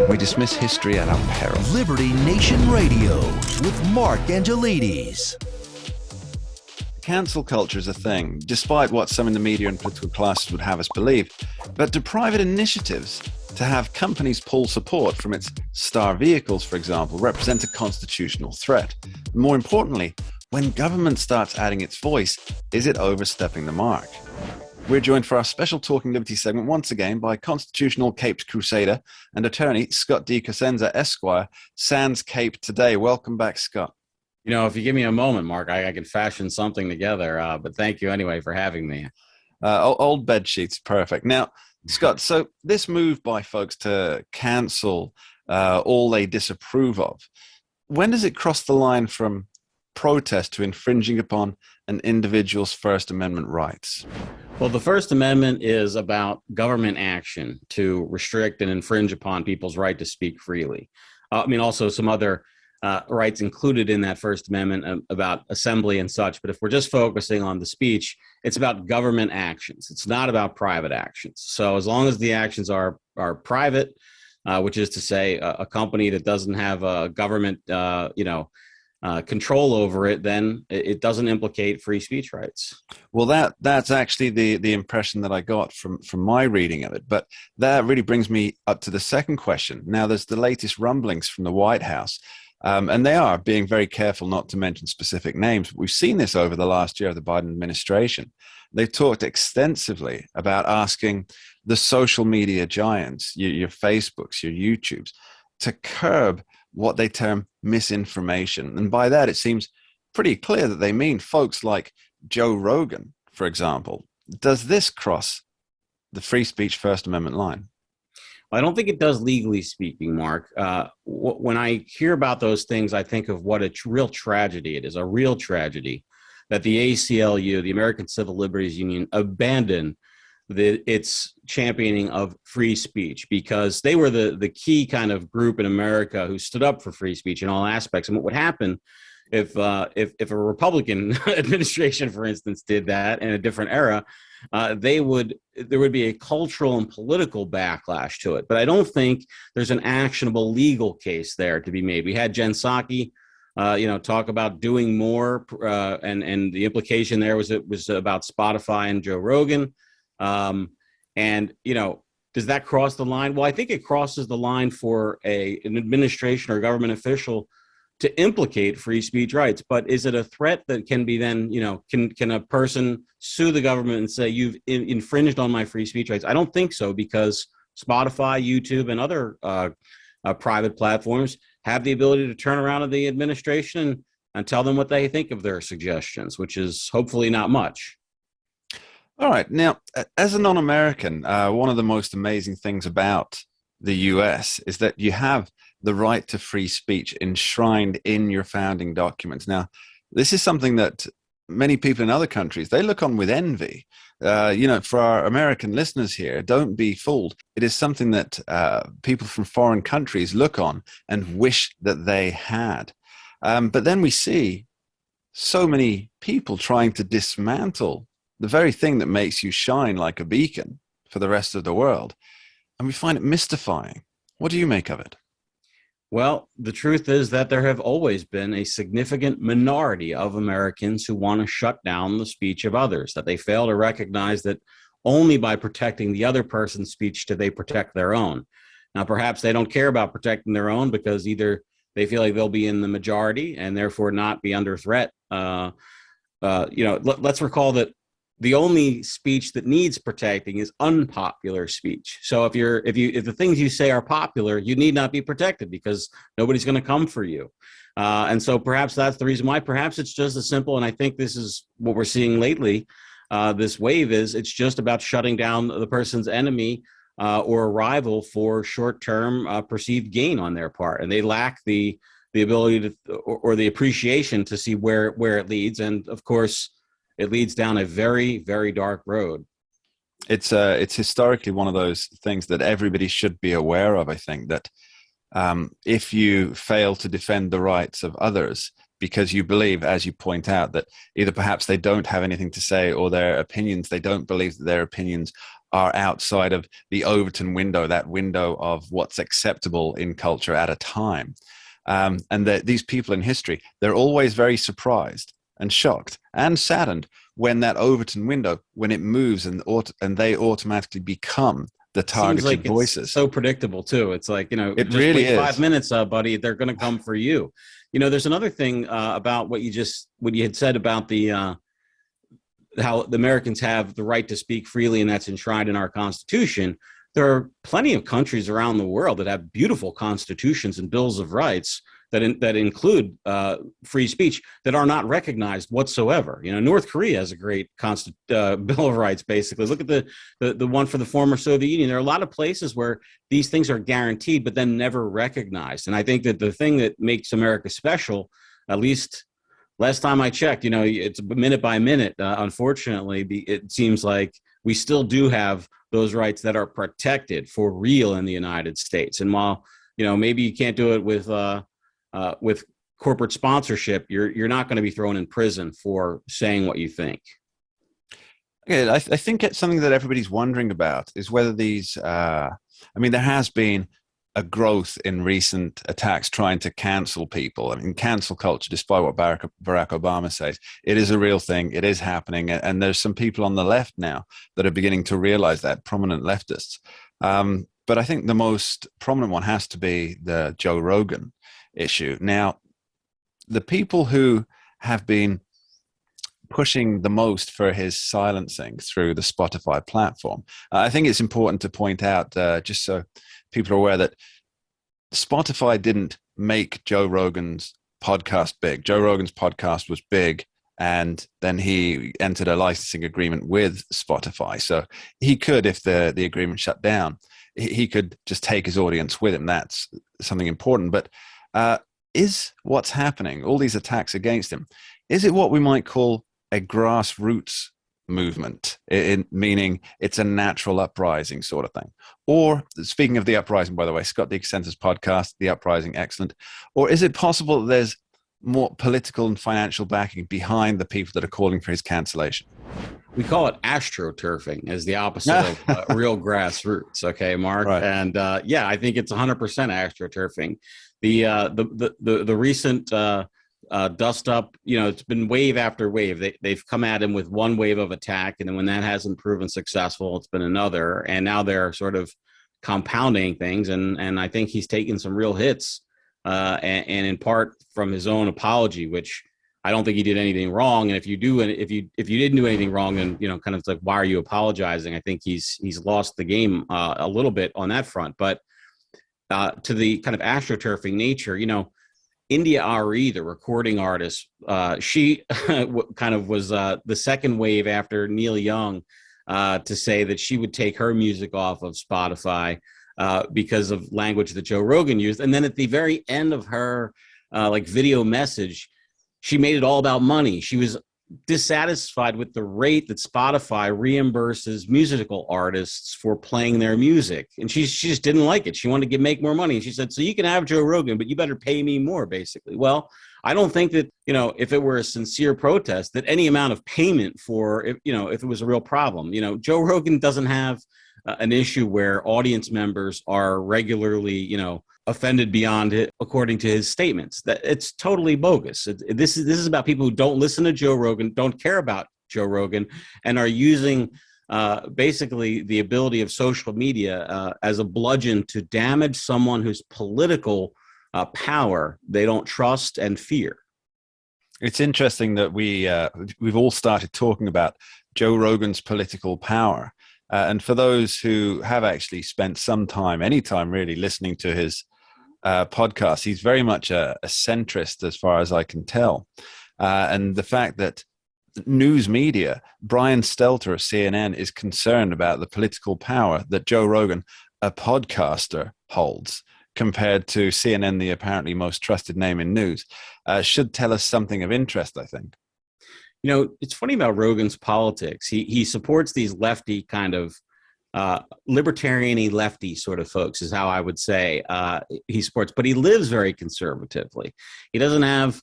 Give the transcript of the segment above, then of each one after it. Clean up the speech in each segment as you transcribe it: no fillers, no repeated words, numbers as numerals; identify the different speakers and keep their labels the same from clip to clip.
Speaker 1: We dismiss history at our peril.
Speaker 2: Liberty Nation Radio with Mark Angelides.
Speaker 1: Cancel culture is a thing, despite what some in the media and political classes would have us believe. But do private initiatives to have companies pull support from its star vehicles, for example, represent a constitutional threat? More importantly, when government starts adding its voice, is it overstepping the mark? We're joined for our special Talking Liberty segment once again by constitutional caped crusader and attorney Scott D. Cosenza, Esquire, sans cape today. Welcome back, Scott.
Speaker 3: You know, if you give me a moment, Mark, I can fashion something together. But thank you anyway for having me.
Speaker 1: Old bed sheets, perfect. Now, Scott, so this move by folks to cancel all they disapprove of, when does it cross the line from protest to infringing upon an individual's First Amendment rights?
Speaker 3: Well, the First Amendment is about government action to restrict and infringe upon people's right to speak freely. Also some other rights included in that First Amendment about assembly and such. But if we're just focusing on the speech, it's about government actions. It's not about private actions. So as long as the actions are private, which is to say a company that doesn't have a government, control over it, then it doesn't implicate free speech rights.
Speaker 1: Well, that's actually the impression that I got from my reading of it. But that really brings me up to the second question. Now, there's the latest rumblings from the White House. And they are being very careful not to mention specific names. We've seen this over the last year of the Biden administration. They've talked extensively about asking the social media giants, your Facebooks, your YouTubes, to curb what they term misinformation. And by that, it seems pretty clear that they mean folks like Joe Rogan, for example. Does this cross the free speech First Amendment line?
Speaker 3: I don't think it does, legally speaking, Mark. When I hear about those things, I think of what a real tragedy it is, a real tragedy that the ACLU, the American Civil Liberties Union, abandoned its championing of free speech, because they were the key kind of group in America who stood up for free speech in all aspects. And what would happen if a Republican administration, for instance, did that in a different era, there would be a cultural and political backlash to it. But I don't think there's an actionable legal case there to be made. We had Jen Psaki, talk about doing more, and the implication there was it was about Spotify and Joe Rogan. Does that cross the line? Well, I think it crosses the line for an administration or government official to implicate free speech rights. But is it a threat that can be then, can a person sue the government and say, you've infringed on my free speech rights? I don't think so, because Spotify, YouTube, and other private platforms have the ability to turn around to the administration and tell them what they think of their suggestions, which is hopefully not much.
Speaker 1: All right. Now, as a non-American, one of the most amazing things about the U.S. is that you have the right to free speech enshrined in your founding documents. Now, this is something that many people in other countries, they look on with envy. For our American listeners here, don't be fooled. It is something that people from foreign countries look on and wish that they had. But then we see so many people trying to dismantle the very thing that makes you shine like a beacon for the rest of the world. And we find it mystifying. What do you make of it?
Speaker 3: Well, the truth is that there have always been a significant minority of Americans who want to shut down the speech of others, that they fail to recognize that only by protecting the other person's speech do they protect their own. Now, perhaps they don't care about protecting their own because either they feel like they'll be in the majority and therefore not be under threat. Let's recall that the only speech that needs protecting is unpopular speech. So if the things you say are popular, you need not be protected because nobody's going to come for you. And so perhaps that's the reason why. Perhaps it's just as simple, and I think this is what we're seeing lately. This wave it's just about shutting down the person's enemy or a rival for short-term perceived gain on their part, and they lack the ability to or the appreciation to see where it leads. And of course, it leads down a very, very dark road.
Speaker 1: It's historically one of those things that everybody should be aware of. I think that if you fail to defend the rights of others because you believe, as you point out, that either perhaps they don't have anything to say or their opinions, they don't believe that their opinions are outside of the Overton window, that window of what's acceptable in culture at a time. And that these people in history, they're always very surprised and shocked and saddened when that Overton window, when it moves and they automatically become the
Speaker 3: Seems
Speaker 1: targeted
Speaker 3: like it's
Speaker 1: voices.
Speaker 3: so predictable too. It's like,
Speaker 1: It
Speaker 3: just
Speaker 1: really
Speaker 3: wait 5
Speaker 1: is.
Speaker 3: minutes, buddy. They're going to come for you. There's another thing about what you had said about how the Americans have the right to speak freely, and that's enshrined in our Constitution. There are plenty of countries around the world that have beautiful constitutions and bills of rights that include free speech that are not recognized whatsoever. North Korea has a great Bill of Rights. Basically, look at the one for the former Soviet Union. There are a lot of places where these things are guaranteed, but then never recognized. And I think that the thing that makes America special, at least last time I checked, it's minute by minute. Unfortunately, it seems like we still do have those rights that are protected for real in the United States. And while maybe you can't do it with corporate sponsorship, you're not going to be thrown in prison for saying what you think.
Speaker 1: Yeah, I think it's something that everybody's wondering about is whether these. There has been a growth in recent attacks trying to cancel people. Cancel culture, despite what Barack Obama says, it is a real thing. It is happening. And there's some people on the left now that are beginning to realize that, prominent leftists. But I think the most prominent one has to be the Joe Rogan issue. Now, the people who have been pushing the most for his silencing through the Spotify platform, I think it's important to point out, just so people are aware, that Spotify didn't make Joe Rogan's podcast big. Joe Rogan's podcast was big, and then he entered a licensing agreement with Spotify. So he could, if the agreement shut down, he could just take his audience with him. That's something important. But is what's happening, all these attacks against him, is it what we might call a grassroots movement, meaning it's a natural uprising sort of thing? Or, speaking of the uprising, by the way, Scott DeCenter's podcast, The Uprising, excellent. Or is it possible that there's more political and financial backing behind the people that are calling for his cancellation?
Speaker 3: We call it astroturfing, as the opposite of real grassroots. Okay, Mark. Right. And I think it's 100% astroturfing. The recent dust up, it's been wave after wave. They've come at him with one wave of attack, and then when that hasn't proven successful, it's been another. And now they're sort of compounding things, and I think he's taken some real hits, and in part from his own apology, which I don't think he did anything wrong. And if you didn't do anything wrong, then kind of like, why are you apologizing? I think he's lost the game a little bit on that front. But to the kind of astroturfing nature, India Ari, the recording artist, she kind of was the second wave after Neil Young to say that she would take her music off of Spotify because of language that Joe Rogan used. And then at the very end of her video message, she made it all about money. She was dissatisfied with the rate that Spotify reimburses musical artists for playing their music. And she just didn't like it. She wanted to make more money. And she said, so you can have Joe Rogan, but you better pay me more, basically. Well, I don't think that, if it were a sincere protest, that any amount of payment for, if it was a real problem. Joe Rogan doesn't have an issue where audience members are regularly, offended beyond it, according to his statements. That it's totally bogus. This is about people who don't listen to Joe Rogan, don't care about Joe Rogan, and are using basically the ability of social media as a bludgeon to damage someone whose political power they don't trust and fear.
Speaker 1: It's interesting that we've all started talking about Joe Rogan's political power. And for those who have actually spent any time really listening to his podcast, he's very much a centrist as far as I can tell. And the fact that news media, Brian Stelter of CNN, is concerned about the political power that Joe Rogan, a podcaster, holds compared to CNN, the apparently most trusted name in news, should tell us something of interest, I think.
Speaker 3: It's funny about Rogan's politics. He supports these lefty kind of libertarian-y lefty sort of folks, is how I would say he supports, but he lives very conservatively. He doesn't have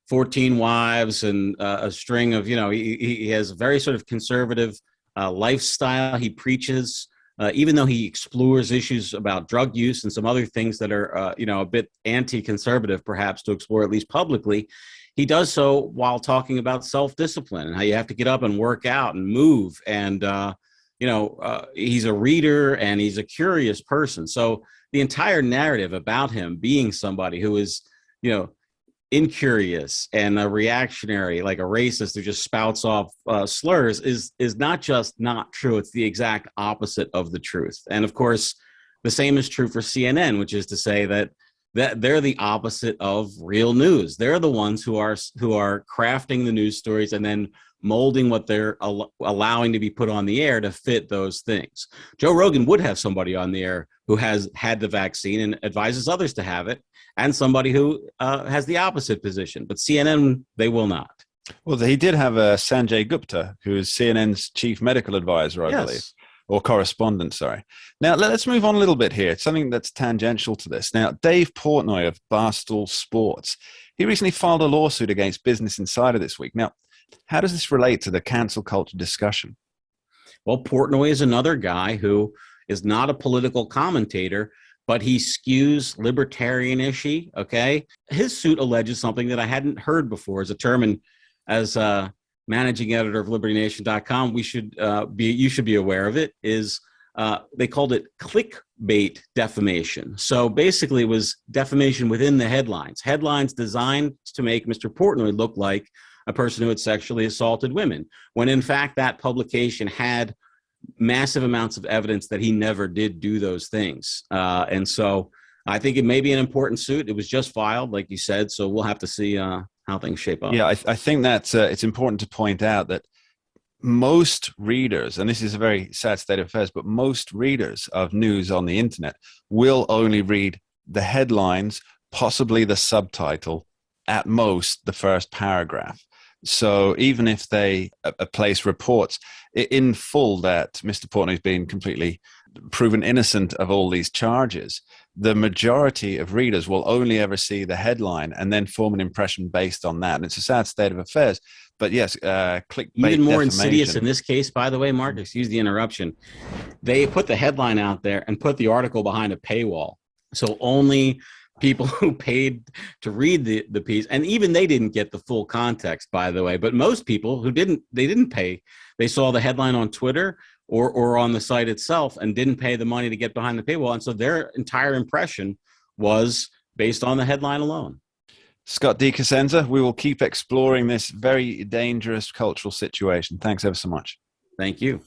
Speaker 3: 14 wives and a string of, he has a very sort of conservative lifestyle he preaches, even though he explores issues about drug use and some other things that are, a bit anti-conservative, perhaps, to explore at least publicly, he does so while talking about self-discipline and how you have to get up and work out and move. And, he's a reader and he's a curious person. So the entire narrative about him being somebody who is, incurious and a reactionary, like a racist who just spouts off slurs is not just not true. It's the exact opposite of the truth. And of course, the same is true for CNN, which is to say that they're the opposite of real news. They're the ones who are crafting the news stories and then molding what they're allowing to be put on the air to fit those things. Joe Rogan would have somebody on the air who has had the vaccine and advises others to have it, and somebody who has the opposite position. But CNN, they will not.
Speaker 1: Well, he did have Sanjay Gupta, who is CNN's chief medical advisor, I believe, or correspondent, sorry. Now, let's move on a little bit here. It's something that's tangential to this. Now, Dave Portnoy of Barstool Sports, he recently filed a lawsuit against Business Insider this week. Now, how does this relate to the cancel culture discussion?
Speaker 3: Well, Portnoy is another guy who is not a political commentator, but he skews libertarian-ishy, okay? His suit alleges something that I hadn't heard before as a term, and as managing editor of LibertyNation.com, you should be aware of it, is they called it clickbait defamation. So basically it was defamation within the headlines. Headlines designed to make Mr. Portnoy look like a person who had sexually assaulted women, when in fact that publication had massive amounts of evidence that he never did do those things. And so I think it may be an important suit. It was just filed, like you said, so we'll have to see how things shape up.
Speaker 1: Yeah, I think that it's important to point out that most readers, and this is a very sad state of affairs, but most readers of news on the internet will only read the headlines, possibly the subtitle, at most the first paragraph. So even if they place reports in full that Mr. Portnoy has been completely proven innocent of all these charges, the majority of readers will only ever see the headline and then form an impression based on that. And it's a sad state of affairs. But yes, clickbait
Speaker 3: even more
Speaker 1: defamation.
Speaker 3: Insidious in this case, by the way, Mark, excuse the interruption. They put the headline out there and put the article behind a paywall. So only people who paid to read the piece, and even they didn't get the full context, by the way. But most people who didn't pay. They saw the headline on Twitter or on the site itself and didn't pay the money to get behind the paywall. And so their entire impression was based on the headline alone.
Speaker 1: Scott D. Cosenza, we will keep exploring this very dangerous cultural situation. Thanks ever so much.
Speaker 3: Thank you.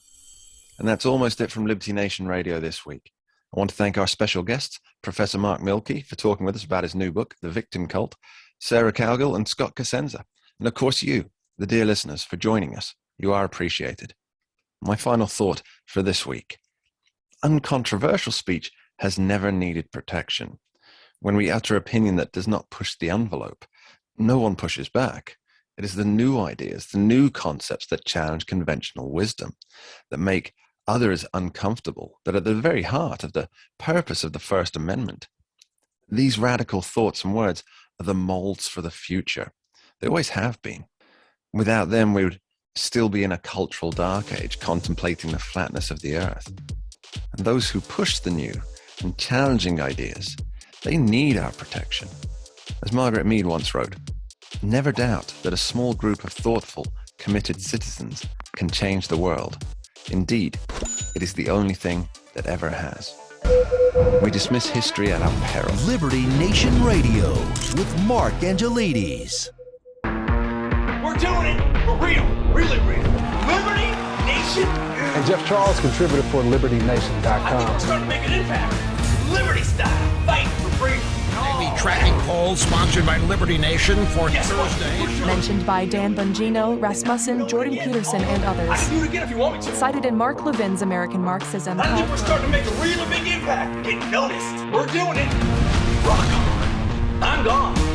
Speaker 4: And that's almost it from Liberty Nation Radio this week. I want to thank our special guests, Professor Mark Milkey, for talking with us about his new book, The Victim Cult, Sarah Cowgill, and Scott Cosenza. And of course you, the dear listeners, for joining us. You are appreciated. My final thought for this week. Uncontroversial speech has never needed protection. When we utter opinion that does not push the envelope, no one pushes back. It is the new ideas, the new concepts that challenge conventional wisdom, that make others uncomfortable, that are at the very heart of the purpose of the First Amendment. These radical thoughts and words are the molds for the future. They always have been. Without them, we would still be in a cultural dark age, contemplating the flatness of the earth. And those who push the new and challenging ideas, they need our protection. As Margaret Mead once wrote, never doubt that a small group of thoughtful, committed citizens can change the world. Indeed, it is the only thing that ever has. We dismiss history at our peril.
Speaker 2: Liberty Nation Radio with Mark Angelides.
Speaker 5: We're doing it for real, really real. Liberty Nation.
Speaker 6: And Jeff Charles, contributor for
Speaker 5: I think
Speaker 6: LibertyNation.com.
Speaker 5: we're starting to make an impact. Liberty style, fight for freedom.
Speaker 7: The tracking poll sponsored by Liberty Nation for
Speaker 5: Guess what?
Speaker 7: Thursday.
Speaker 8: Mentioned by Dan Bongino, Rasmussen, Jordan Peterson, and
Speaker 5: I
Speaker 8: others.
Speaker 5: can do it again if you want me to.
Speaker 8: Cited in Mark Levin's American Marxism.
Speaker 5: I think we're starting to make a really big impact. Get noticed. We're doing it. Rock on. I'm gone.